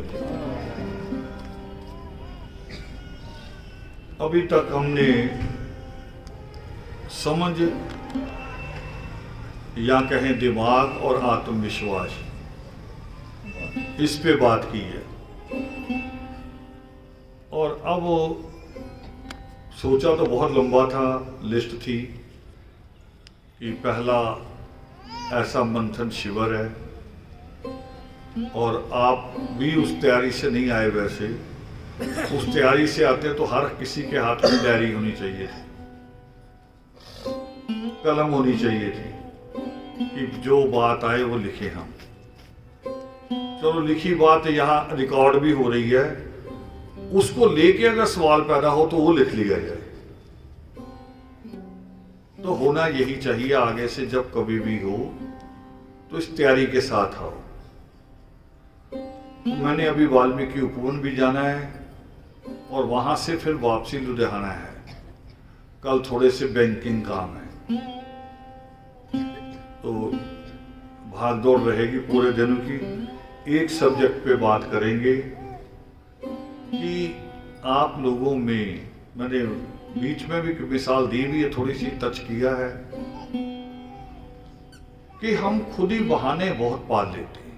स्वामी जी। अभी तक हमने समझ या कहें दिमाग और आत्मविश्वास इस पे बात की है, और अब सोचा तो बहुत लंबा था, लिस्ट थी कि पहला ऐसा मंथन शिविर है, और आप भी उस तैयारी से नहीं आए। वैसे उस तैयारी से आते तो हर किसी के हाथ में डायरी होनी चाहिए थी, कलम होनी चाहिए थी कि जो बात आए वो लिखे हम। चलो लिखी बात यहाँ रिकॉर्ड भी हो रही है, उसको लेके अगर सवाल पैदा हो तो वो लिख लिया जाए। तो होना यही चाहिए, आगे से जब कभी भी हो तो इस तैयारी के साथ आओ। मैंने अभी वाल्मीकि उपवन भी जाना है, और वहां से फिर वापसी लुधियाना है। कल थोड़े से बैंकिंग काम है, तो भाग दौड़ रहेगी पूरे दिन की। एक सब्जेक्ट पे बात करेंगे कि आप लोगों में, मैंने बीच में भी मिसाल दी भी है, थोड़ी सी टच किया है कि हम खुद ही बहाने बहुत पाल लेते हैं,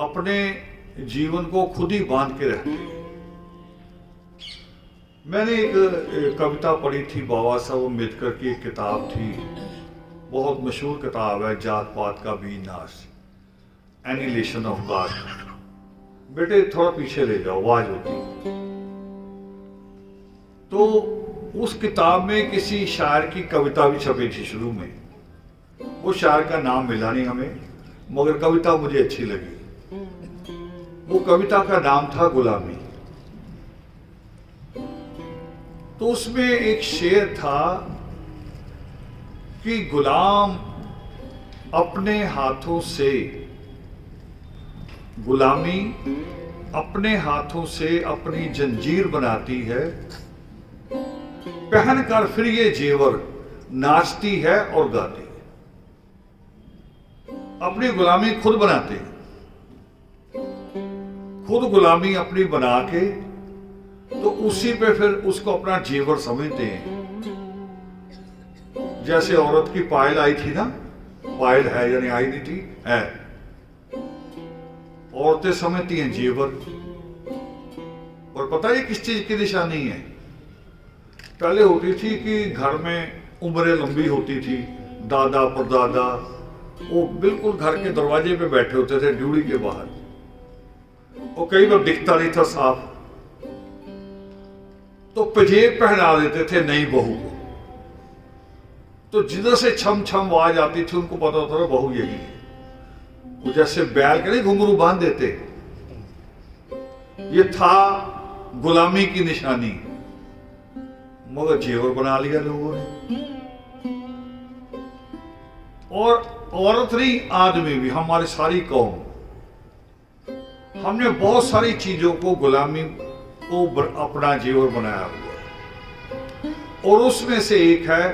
अपने जीवन को खुद ही बांध के रहते हैं। मैंने एक कविता पढ़ी थी, बाबा साहब अम्बेडकर की एक किताब थी, बहुत मशहूर किताब है, जात पात का विनाश, एनिहिलेशन ऑफ कास्ट। बेटे थोड़ा पीछे ले जाओ, आवाज होती। तो उस किताब में किसी शायर की कविता भी छपी थी शुरू में। वो शायर का नाम मिला नहीं हमें, मगर कविता मुझे अच्छी लगी। वो कविता का नाम था गुलामी। तो उसमें एक शेर था कि गुलाम अपने हाथों से, गुलामी अपने हाथों से अपनी जंजीर बनाती है, पहनकर फिर ये जेवर नाचती है और गाती है। अपनी गुलामी खुद बनाते हैं, खुद गुलामी अपनी बना के तो उसी पे फिर उसको अपना जेवर समझते हैं। जैसे औरत की पायल आई थी ना, पायल है यानी आई नहीं थी, है। औरतें समझती हैं जेवर। और पता है किस चीज की निशानी है? पहले होती थी कि घर में उम्रें लंबी होती थी, दादा परदादा वो बिल्कुल घर के दरवाजे पे बैठे होते थे, ड्यूड़ी के बाहर, और कई बार दिखता नहीं था साफ, तो पजेब पहना देते थे नई बहू को। तो जिधर से छम छम आवाज आती थी उनको पता होता था बहू यही है। वो जैसे बैल के नहीं घुंघरू बांध देते, ये था गुलामी की निशानी, मगर जेवर बना लिया लोगों ने। और औरत नहीं, आदमी भी, हमारी सारी कौम, हमने बहुत सारी चीजों को, गुलामी को अपना जेवर बनाया हुआ। और उसमें से एक है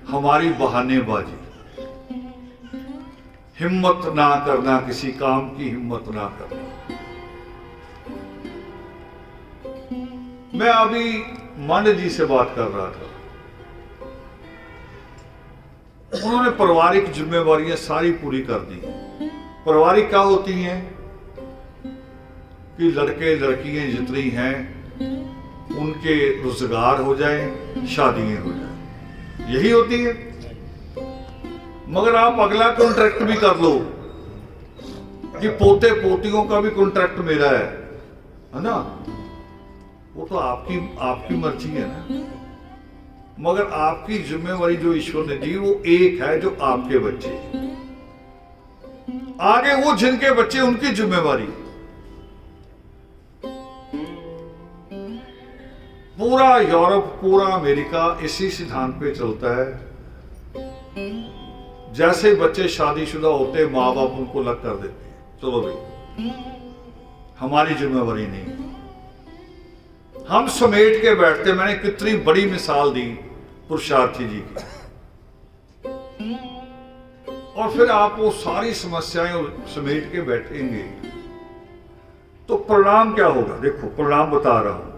हमारी बहानेबाजी, हिम्मत ना करना, किसी काम की हिम्मत ना करना। मैं अभी मांडे जी से बात कर रहा था, उन्होंने पारिवारिक जिम्मेवारियां सारी पूरी कर दी। पारिवारिक क्या होती हैं कि लड़के लड़कियां जितनी हैं उनके रोजगार हो जाए, शादियां हो जाए, यही होती है। मगर आप अगला कॉन्ट्रैक्ट भी कर लो कि पोते पोतियों का भी कॉन्ट्रैक्ट मेरा है ना, वो तो आपकी मर्जी है ना। मगर आपकी जिम्मेवारी जो ईश्वर ने दी वो एक है, जो आपके बच्चे, आगे वो जिनके बच्चे, उनकी जिम्मेवारी। पूरा यूरोप, पूरा अमेरिका इसी सिद्धांत पे चलता है, जैसे बच्चे शादीशुदा होते माँ बाप उनको अलग कर देते हैं, चलो भाई हमारी जिम्मेवारी नहीं, हम समेट के बैठते। मैंने कितनी बड़ी मिसाल दी पुरुषार्थी जी की। और फिर आप वो सारी समस्याएं समेट के बैठेंगे तो परिणाम क्या होगा? देखो परिणाम बता रहा हूं।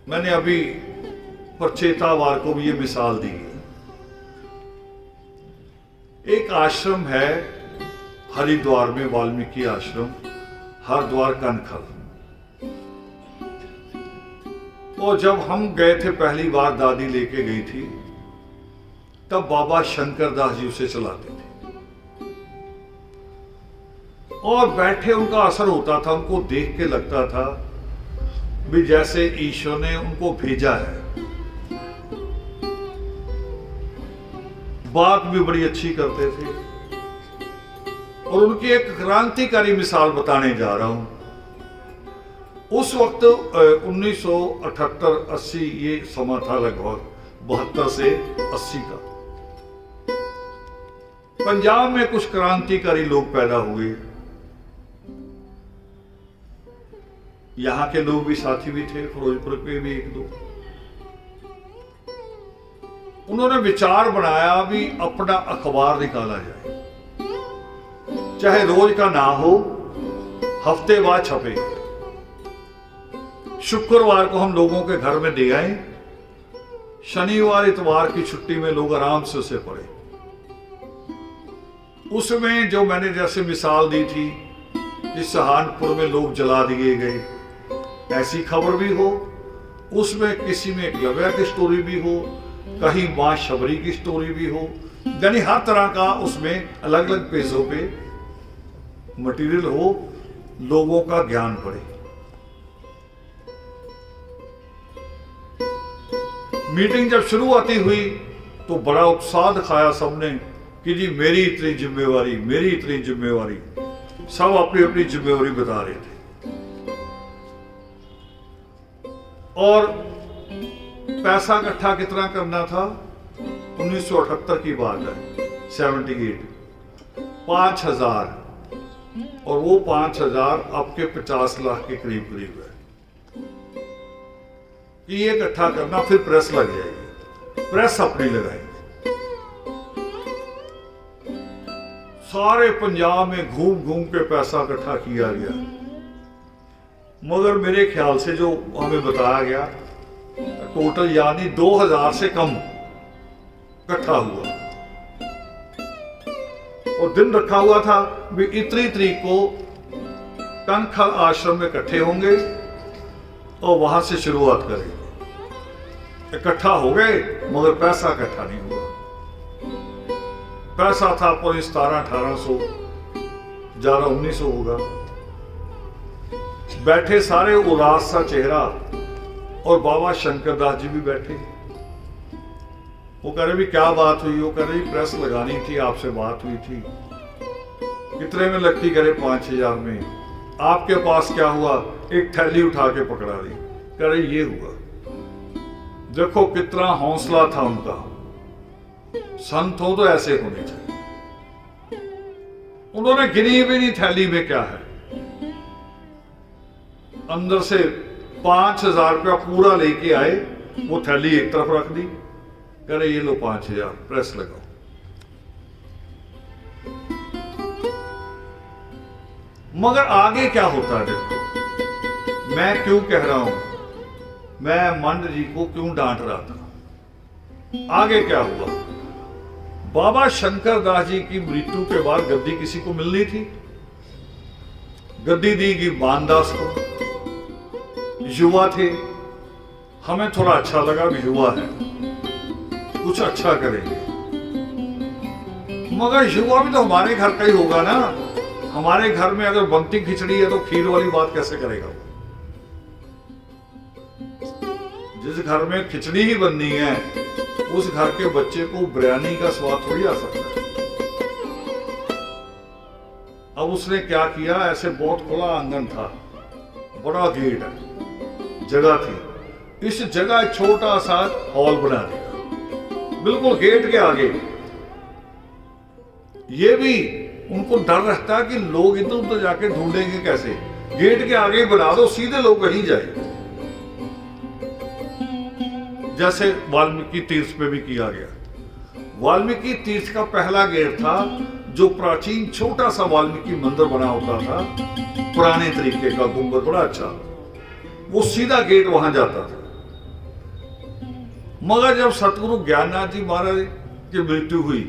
मैंने अभी प्रचेतावार को भी ये मिसाल दी है। एक आश्रम है हरिद्वार में, वाल्मीकि आश्रम, हरिद्वार कनखल। और जब हम गए थे पहली बार, दादी लेके गई थी, तब बाबा शंकर दास जी उसे चलाते थे और बैठे उनका असर होता था। उनको देख के लगता था भी जैसे ईश्वर ने उनको भेजा है। बात भी बड़ी अच्छी करते थे। और उनकी एक क्रांतिकारी मिसाल बताने जा रहा हूं। उस वक्त 1978-80 ये समा था, लगभग 72 से 80 का। पंजाब में कुछ क्रांतिकारी लोग पैदा हुए। यहां के लोग भी साथी भी थे, फिरोजपुर के भी एक दो। उन्होंने विचार बनाया भी अपना अखबार निकाला जाए, चाहे रोज का ना हो, हफ्ते बाद छपे। शुक्रवार को हम लोगों के घर में दे आए, शनिवार इतवार की छुट्टी में लोग आराम से उसे पढ़े। उसमें जो मैंने जैसे मिसाल दी थी कि सहारनपुर में लोग जला दिए गए, ऐसी खबर भी हो। उसमें किसी में एकलव्य की स्टोरी भी हो, कहीं मां शबरी की स्टोरी भी हो। यानी हर तरह का उसमें अलग अलग पेजों पे मटेरियल हो, लोगों का ज्ञान बढ़े। मीटिंग जब शुरुआती हुई तो बड़ा उत्साह दिखाया सबने कि जी मेरी इतनी जिम्मेवारी, मेरी इतनी जिम्मेवारी। सब अपनी अपनी जिम्मेवारी बता रहे थे। और पैसा इकट्ठा कितना करना था? 1978 की बात है, 78, 5,000। और वो 5,000 आपके 50 लाख के करीब करीब है कि ये इकट्ठा करना, फिर प्रेस लग जाएगी। प्रेस अपनी लगाएगी। सारे पंजाब में घूम घूम के पैसा इकट्ठा किया गया, मगर मेरे ख्याल से जो हमें बताया गया टोटल यानी 2,000 से कम इकट्ठा हुआ। और दिन रखा हुआ था भी इतनी तरीक को कनखल आश्रम में इकट्ठे होंगे और वहां से शुरुआत करेंगे। इकट्ठा हो गए मगर पैसा इकट्ठा नहीं हुआ। पैसा था पूरी 1700-1800, ज्यादा 1900 होगा। बैठे सारे उदास सा चेहरा, और बाबा शंकर दास जी भी बैठे। वो कह रहे भी क्या बात हुई? वो कह रहे प्रेस लगानी थी, आपसे बात हुई थी। कितने में लगती? करे 5,000 में। आपके पास क्या हुआ? एक थैली उठा के पकड़ा दी। कह रहे ये हुआ। देखो कितना हौसला था उनका। संत हो तो ऐसे होने चाहिए। उन्होंने गिनी भी नहीं थैली में क्या है। अंदर से 5,000 रुपया पूरा लेके आए, वो थैली एक तरफ रख दी। कह रहे ये लो 5,000, प्रेस लगाओ। मगर आगे क्या होता है देखो। मैं क्यों कह रहा हूं, मैं मंड जी को क्यों डांट रहा था। आगे क्या हुआ? बाबा शंकर दास जी की मृत्यु के बाद गद्दी किसी को मिलनी थी। गद्दी दी गिरबानदास को। युवा थे, हमें थोड़ा अच्छा लगा भी युवा है, कुछ अच्छा करेंगे। मगर युवा भी तो हमारे घर का ही होगा ना। हमारे घर में अगर बनती खिचड़ी है तो खीर वाली बात कैसे करेगा? जिस घर में खिचड़ी ही बननी है उस घर के बच्चे को बिरयानी का स्वाद थोड़ी आ सकता है। अब उसने क्या किया, ऐसे बहुत खुला आंगन था, बड़ा गेट है, जगह थी। इस जगह एक छोटा सा हॉल बना दिया बिल्कुल गेट के आगे। ये भी उनको डर रहता है कि लोग इधर उधर जाके ढूंढेंगे कैसे। गेट के आगे बना दो, सीधे लोग वहीं जाए। जैसे वाल्मीकि तीर्थ पे भी किया गया। वाल्मीकि तीर्थ का पहला गेट था, जो प्राचीन छोटा सा वाल्मीकि मंदिर बना होता था, पुराने तरीके का गुंबद बड़ा अच्छा, वो सीधा गेट वहां जाता था। मगर जब सतगुरु ज्ञाननाथ जी महाराज की मृत्यु हुई,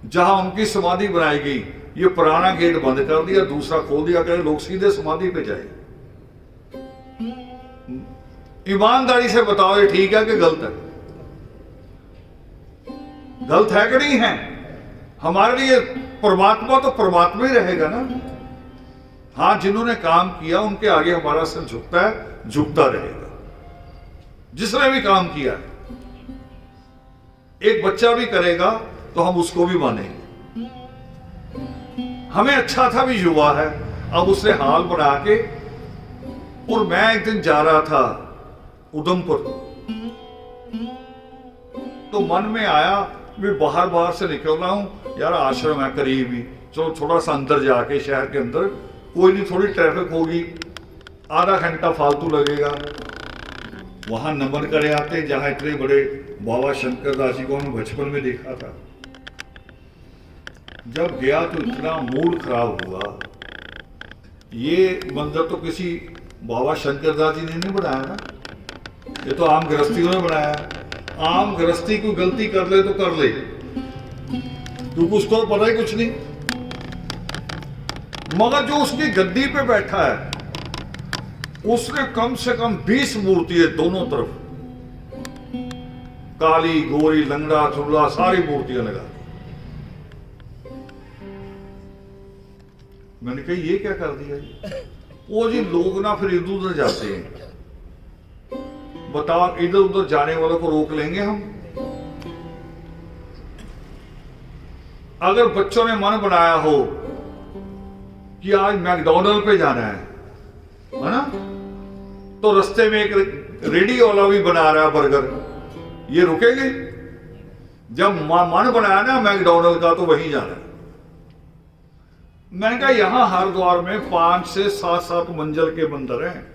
जहां उनकी समाधि बनाई गई, ये पुराना गेट बंद कर दिया, दूसरा खोल दिया, कहे लोग सीधे समाधि पे जाए। ईमानदारी से बताओ ये ठीक है कि गलत है? गलत है कि नहीं है? हमारे लिए परमात्मा तो परमात्मा ही रहेगा ना। हाँ, जिन्होंने काम किया उनके आगे हमारा सिर झुकता है, झुकता रहेगा। जिसने भी काम किया, एक बच्चा भी करेगा तो हम उसको भी मानेंगे। हमें अच्छा था भी युवा है, अब उसने हाल बना के। और मैं एक दिन जा रहा था उधमपुर, तो मन में आया मैं बाहर से निकल रहा हूं, यार आश्रम है करीब ही, चलो थोड़ा सा अंदर जाके, शहर के अंदर कोई नहीं, थोड़ी ट्रैफिक होगी, आधा घंटा फालतू लगेगा, वहां नमन करे आते, जहां इतने बड़े बाबा शंकर दास जी को हमने बचपन में देखा था। जब गया तो इतना मूड खराब हुआ। ये मंदिर तो किसी बाबा शंकर दास जी ने नहीं बनाया ना, ये तो आम गृहस्थियों ने बनाया। आम गृहस्थी कोई गलती कर ले तो कर ले, क्योंकि उसको तो पता ही कुछ नहीं। मगर जो उसकी गद्दी पे बैठा है, उसने कम से कम 20 मूर्तियां दोनों तरफ, काली गोरी लंगड़ा चुल्ला सारी मूर्तियां लगा दी। मैंने कहा ये क्या कर दिया जी? वो जी लोग ना फिर इधर उधर जाते हैं, बताओ इधर उधर जाने वालों को रोक लेंगे हम? अगर बच्चों ने मन बनाया हो कि आज मैकडॉनल्ड पे जाना है ना, तो रास्ते में एक रेडी वाला भी बना रहा है बर्गर, ये रुकेंगे? जब मन बनाया ना मैकडॉनल्ड का, तो वहीं जाना है। मैंने कहा यहां हरिद्वार में 5 से 7 मंजिल के मंदिर हैं,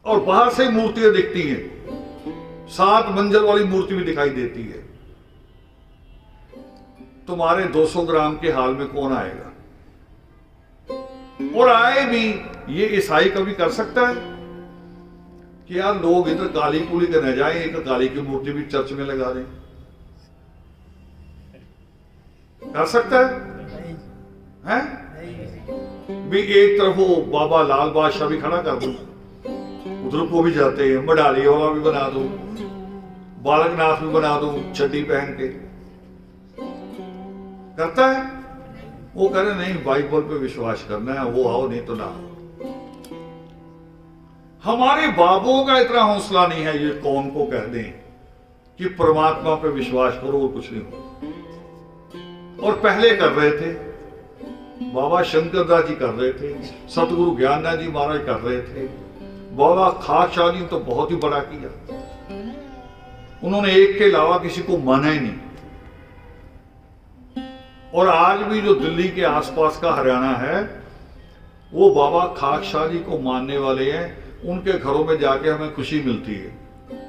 और बाहर से मूर्तियां दिखती हैं, 7 मंजिल वाली मूर्ति भी दिखाई देती है। तुम्हारे 200 ग्राम के हाल में कौन आएगा? और आए भी, ये ईसाई कभी कर सकता है कि यार लोग इधर काली पूली करने जाए, एक काली की मूर्ति भी चर्च में लगा दें? कर सकता है? भी एक तरफ वो बाबा लाल बादशाह भी खड़ा कर दो, उधर को भी जाते हैं, मडाली वाला भी बना दो, बालकनाथ भी बना दो चड्डी पहन के। करता है? वो कह रहे नहीं, बाइबल पे विश्वास करना है, वो आओ नहीं तो ना। हमारे बाबुओं का इतना हौसला नहीं है ये कौम को कह दें कि परमात्मा पे विश्वास करो और कुछ नहीं हो। और पहले कर रहे थे, बाबा शंकर दास जी कर रहे थे, सतगुरु ज्ञाननाथ जी महाराज कर रहे थे, बाबा खाकशाह जी ने तो बहुत ही बड़ा किया। उन्होंने एक के अलावा किसी को माना ही नहीं। और आज भी जो दिल्ली के आसपास का हरियाणा है, वो बाबा खाकशाह जी को मानने वाले हैं। उनके घरों में जाके हमें खुशी मिलती है।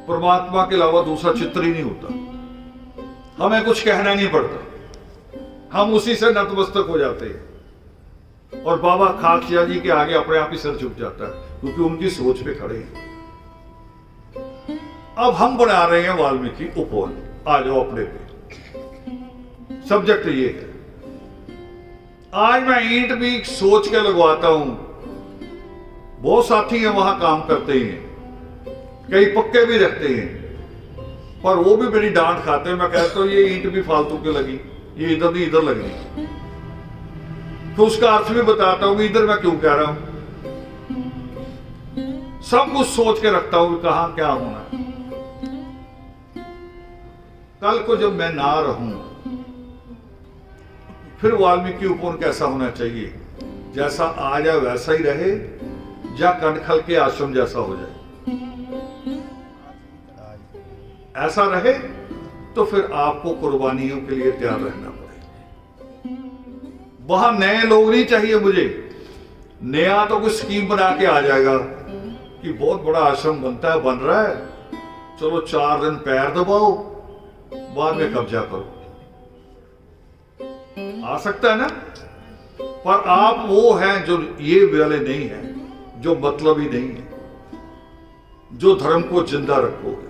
परमात्मा के अलावा दूसरा चित्र ही नहीं होता, हमें कुछ कहना नहीं पड़ता, हम उसी से नतमस्तक हो जाते हैं। और बाबा खाकशाह जी के आगे अपने आप ही सर झुक जाता है, क्योंकि उनकी सोच पे खड़े हैं। अब हम बना रहे हैं वाल्मीकि उपवन। आ जाओ अपने पे। सब्जेक्ट ये है, आज मैं ईंट भी सोच के लगवाता हूं। बहुत साथी हैं वहां काम करते हैं, कई पक्के भी रखते हैं, पर वो भी मेरी डांट खाते हैं। मैं कहता हूं ये ईंट भी फालतू के लगी, ये इधर नहीं इधर लगनी। तो उसका अर्थ भी बताता हूं इधर मैं क्यों कह रहा हूं। सब कुछ सोच के रखता हूं कहां क्या होना है। कल को जब मैं ना रहूं, फिर वाल्मीकि उपवन कैसा होना चाहिए? जैसा आज है वैसा ही रहे, या कनखल के आश्रम जैसा हो जाए? ऐसा रहे तो फिर आपको कुर्बानियों के लिए तैयार रहना पड़ेगा। वहां नए लोग नहीं चाहिए मुझे। नया तो कुछ स्कीम बना के आ जाएगा कि बहुत बड़ा आश्रम बनता है, बन रहा है, चलो 4 दिन पैर दबाओ, बाद में कब्जा करो। आ सकता है ना, पर आप वो हैं जो ये वाले नहीं हैं, जो मतलब ही नहीं है, जो धर्म को जिंदा रखोगे।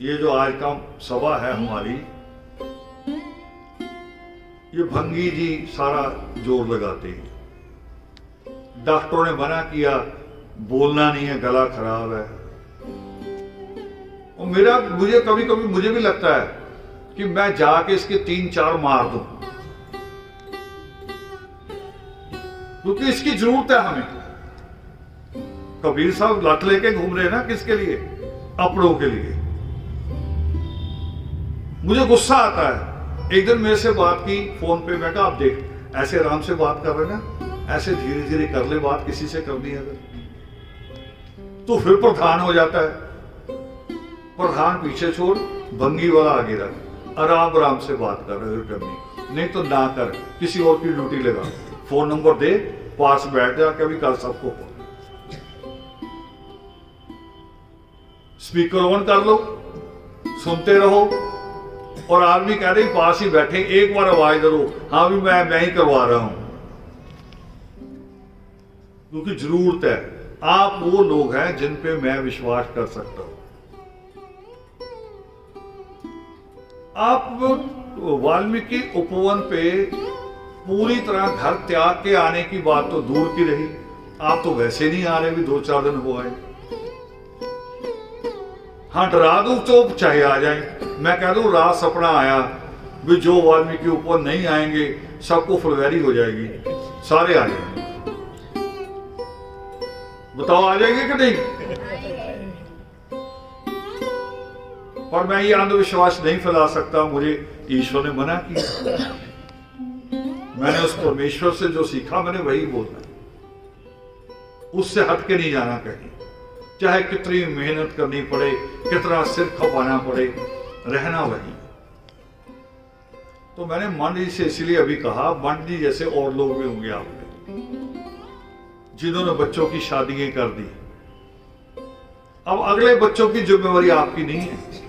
ये जो आज का सभा है हमारी, ये भंगी जी सारा जोर लगाते हैं। डॉक्टरों ने मना किया, बोलना नहीं है, गला खराब है। और मुझे कभी कभी मुझे भी लगता है कि मैं जाके इसके 3-4 मार दूं, क्योंकि इसकी जरूरत है हमें। कबीर साहब लठ लेके घूम रहे हैं ना, किसके लिए? अपनों के लिए। मुझे गुस्सा आता है। एक दिन मेरे से बात की फोन पे, मैं कहा आप देख, ऐसे आराम से बात कर रहे ना, ऐसे धीरे धीरे कर ले बात, किसी से करनी है अगर तो फिर प्रधान हो जाता है। प्रधान पीछे छोड़, भंगी वाला आगे रख, आराम आराम से बात कर रहे करनी, नहीं तो ना कर, किसी और की ड्यूटी लगा। फोन नंबर दे, पास बैठ जा, कभी कर सबको फोन, स्पीकर ऑन कर लो, सुनते रहो। और आदमी कह रहे पास ही बैठे, एक बार आवाज करो, हाँ भी मैं ही करवा रहा हूं, क्योंकि जरूरत है। आप वो लोग हैं जिन पे मैं विश्वास कर सकता हूं। आप वाल्मीकि उपवन पे पूरी तरह घर त्याग के आने की बात तो दूर की रही, आप तो वैसे नहीं आ रहे, भी 2-4 दिन हो आए। हाँ, डरा दूं तो चाहे आ जाए, मैं कह दूं रात सपना आया भी जो वाल्मीकि उपवन नहीं आएंगे सबको फुलवैरी हो जाएगी, सारे आ जाएंगे। बताओ आ जाएंगे कि नहीं? पर मैं ये अंधविश्वास नहीं फैला सकता, मुझे ईश्वर ने मना किया। मैंने उस परमेश्वर से जो सीखा मैंने वही बोलना, उससे हट के नहीं जाना कहीं, चाहे कितनी मेहनत करनी पड़े, कितना सिर खपाना पड़े, रहना वही। तो मैंने मंड जी से इसलिए अभी कहा, मंड जी जैसे और लोग भी होंगे आप में, जिन्होंने बच्चों की शादियां कर दी। अब अगले बच्चों की जिम्मेवारी आपकी नहीं है।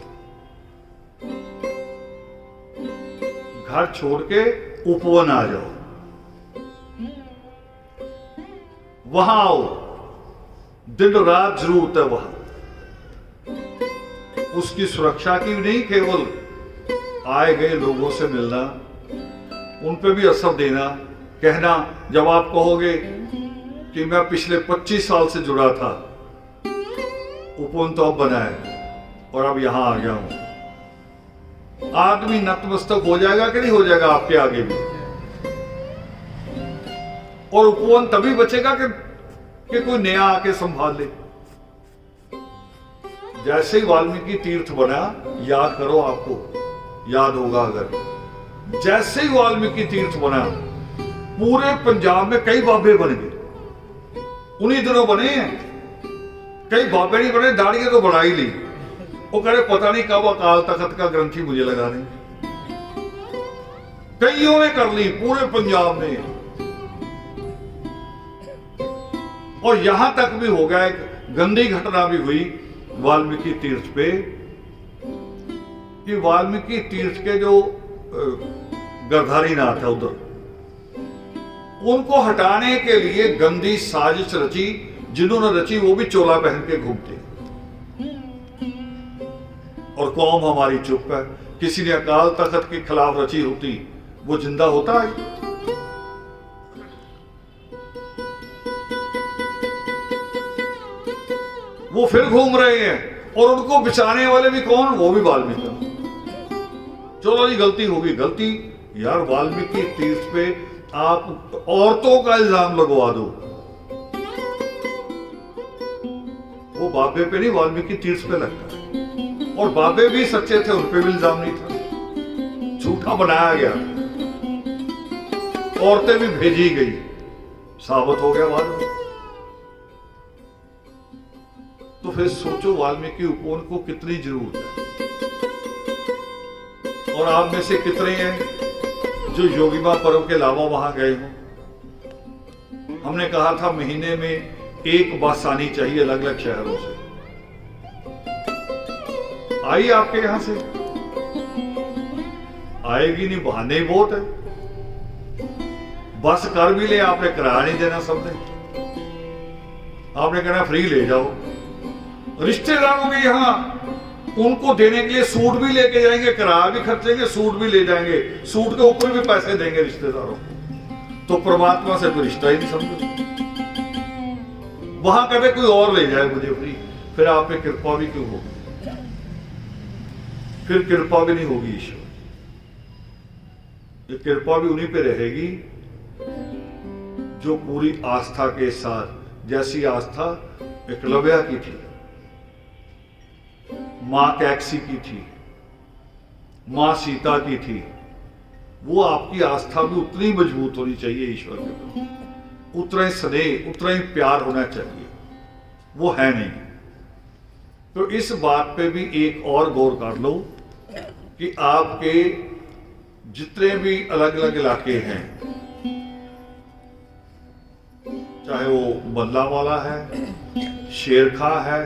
घर छोड़ के उपवन आ जाओ, वहां आओ, दिन रात जरूरत है वहां। उसकी सुरक्षा की नहीं, केवल आए गए लोगों से मिलना, उन पे भी असर देना, कहना जब आप कहोगे कि मैं पिछले 25 साल से जुड़ा था, उपवन तो अब बना है और अब यहां आ गया हूं, आदमी नतमस्तक हो जाएगा कि नहीं हो जाएगा आपके आगे भी। और उपवन तभी बचेगा कि कोई नया आके संभाल ले। जैसे ही वाल्मीकि तीर्थ बना, याद करो, आपको याद होगा अगर, जैसे ही वाल्मीकि तीर्थ बना पूरे पंजाब में कई बाबे बन गए, उन्हीं दिनों बने हैं। कई बाबे नहीं बने, दाढ़ियां तो बढ़ा ही ली। वो कह रहे पता नहीं कब अकाल तख्त का ग्रंथी मुझे लगा देंगे। कईयों ने कर ली पूरे पंजाब में, और यहां तक भी हो गया, एक गंदी घटना भी हुई वाल्मीकि तीर्थ पे, कि वाल्मीकि तीर्थ के जो गर्धारी नाथ है उधर, उनको हटाने के लिए गंदी साजिश रची। जिन्होंने रची वो भी चोला पहन के घूमते, और कौम हमारी चुप है। किसी ने अकाल तख्त के खिलाफ रची होती, वो जिंदा होता है? वो फिर घूम रहे हैं, और उनको बचाने वाले भी कौन? वो भी वाल्मीकि। चलो जी, गलती होगी, गलती यार। वाल्मीकि तीर्थ पे आप औरतों का इल्जाम लगवा दो, वो बाबे पे नहीं, वाल्मीकि तीर्थ पे लगता है। और बाबे भी सच्चे थे, उन पे भी इल्जाम नहीं था, झूठा बनाया गया, औरतें भी भेजी गई, साबित हो गया बाद में। तो फिर सोचो वाल्मीकि उपवन को कितनी जरूरत है। और आप में से कितने हैं जो योगिमा पर्व के अलावा वहां गए हो? हमने कहा था महीने में एक बस आनी चाहिए अलग अलग शहरों से। आई आपके यहां से? आएगी नहीं, बहाने ही बहुत है। बस कर भी ले, आपने किराया नहीं देना, सबने आपने कहना फ्री ले जाओ। रिश्तेदारों के यहाँ उनको देने के लिए सूट भी लेके जाएंगे, किराया भी खर्चेंगे, सूट भी ले जाएंगे, सूट के ऊपर भी पैसे देंगे रिश्तेदारों को। तो परमात्मा से कोई रिश्ता ही नहीं समझो। वहां कहते कोई और ले जाए मुझे फ्री, फिर आप पे कृपा भी क्यों होगी? फिर कृपा भी नहीं होगी ईश्वर। ये कृपा भी उन्हीं पे रहेगी जो पूरी आस्था के साथ, जैसी आस्था एकलव्य की थी, मां कैकसी की थी, मां सीता की थी, वो आपकी आस्था भी उतनी मजबूत होनी चाहिए ईश्वर के प्रति, उतना ही स्नेह, उतना ही प्यार होना चाहिए। वो है नहीं। तो इस बात पे भी एक और गौर कर लो कि आपके जितने भी अलग अलग इलाके हैं, चाहे वो बदला वाला है, शेरखा है,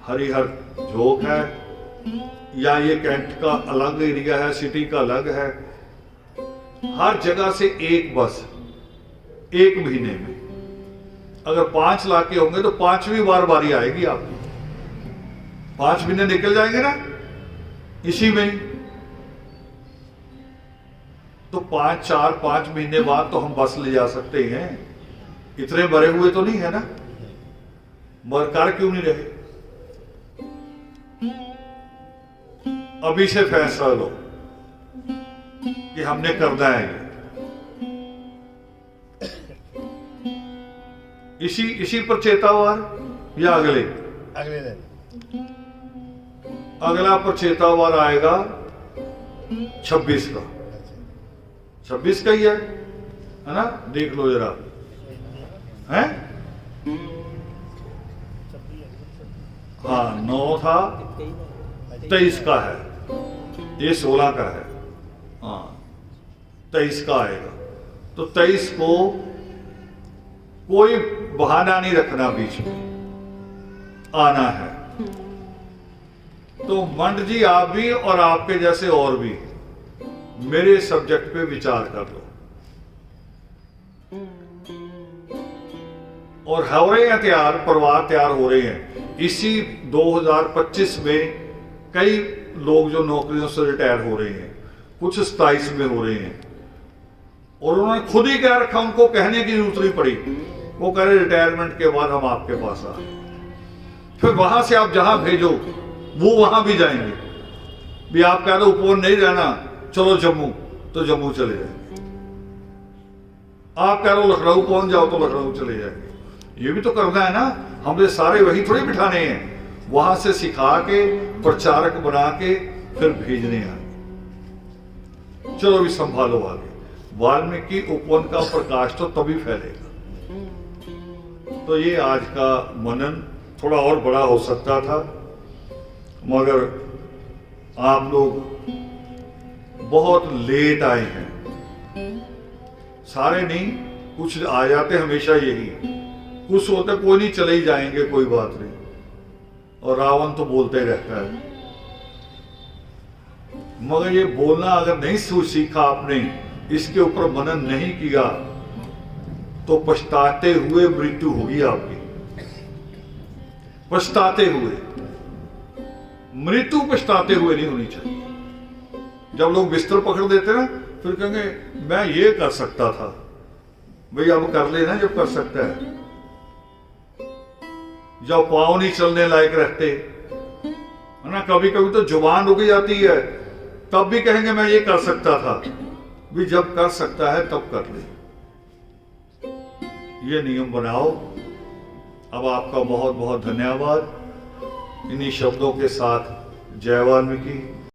हरिहर झोंक है, या ये कैंट का अलग एरिया है, सिटी का अलग है, हर जगह से एक बस एक महीने में, अगर 5 लाख के होंगे तो 5वीं बार बारी आएगी आपकी। 5 महीने निकल जाएंगे ना इसी में। तो 5 महीने बाद तो हम बस ले जा सकते हैं। इतने मरे हुए तो नहीं है ना, मर कर क्यों नहीं रहे? अभी से फैसला लो कि हमने करना है ये। इसी पर चेतावार या अगले दिन अगला पर चेतावार आएगा 26 का। 26 का ही है ना? देख लो जरा, है? हाँ, 9 था, 23 का है, ये 16 का है। हाँ, 23 का आएगा। तो 23 को कोई बहाना नहीं रखना, बीच में आना है। तो मंड जी, आप भी और आपके जैसे और भी मेरे सब्जेक्ट पे विचार कर लो। और हो रहे हैं तैयार, परिवार तैयार हो रहे हैं। इसी 2025 में कई लोग जो नौकरियों से रिटायर हो रहे हैं, कुछ 27 में हो रहे हैं, और उन्होंने खुद ही कह रखा, उनको कहने की जरूरत नहीं पड़ी। वो कह रहे रिटायरमेंट के बाद हम आपके पास आ, फिर वहां से आप जहां भेजो वो वहां भी जाएंगे। भी आप कह रहे उपवन नहीं रहना, चलो जम्मू, तो जम्मू चले जाएंगे। आप कह रहे हो लखनऊ पहुंच जाओ, तो लखनऊ चले जाएंगे। ये भी तो करना है ना, हमने सारे वही थोड़ी बिठाने हैं। वहां से सिखा के, प्रचारक बना के, फिर भेजने आगे। चलो भी संभालो आगे। वाल्मीकि उपवन का प्रकाश तो तभी फैलेगा। तो ये आज का मनन थोड़ा और बड़ा हो सकता था, मगर आप लोग बहुत लेट आए हैं। सारे नहीं, कुछ आ जाते, हमेशा यही कुछ होता, कोई नहीं, चले ही जाएंगे, कोई बात नहीं। और रावण तो बोलते रहता है। मगर ये बोलना अगर नहीं सीखा आपने, इसके ऊपर मनन नहीं किया, तो पछताते हुए मृत्यु होगी आपकी। पछताते हुए मृत्यु, पछताते हुए नहीं होनी चाहिए। जब लोग बिस्तर पकड़ देते ना, फिर कहेंगे मैं ये कर सकता था। भाई अब कर लेना जब कर सकता है। जब पांव नहीं चलने लायक रहते है ना, कभी कभी तो जुबान रुक जाती है, तब भी कहेंगे मैं ये कर सकता था। भी जब कर सकता है तब कर ले। ये नियम बनाओ। अब आपका बहुत बहुत धन्यवाद। इन्हीं शब्दों के साथ जय वाल्मीकि।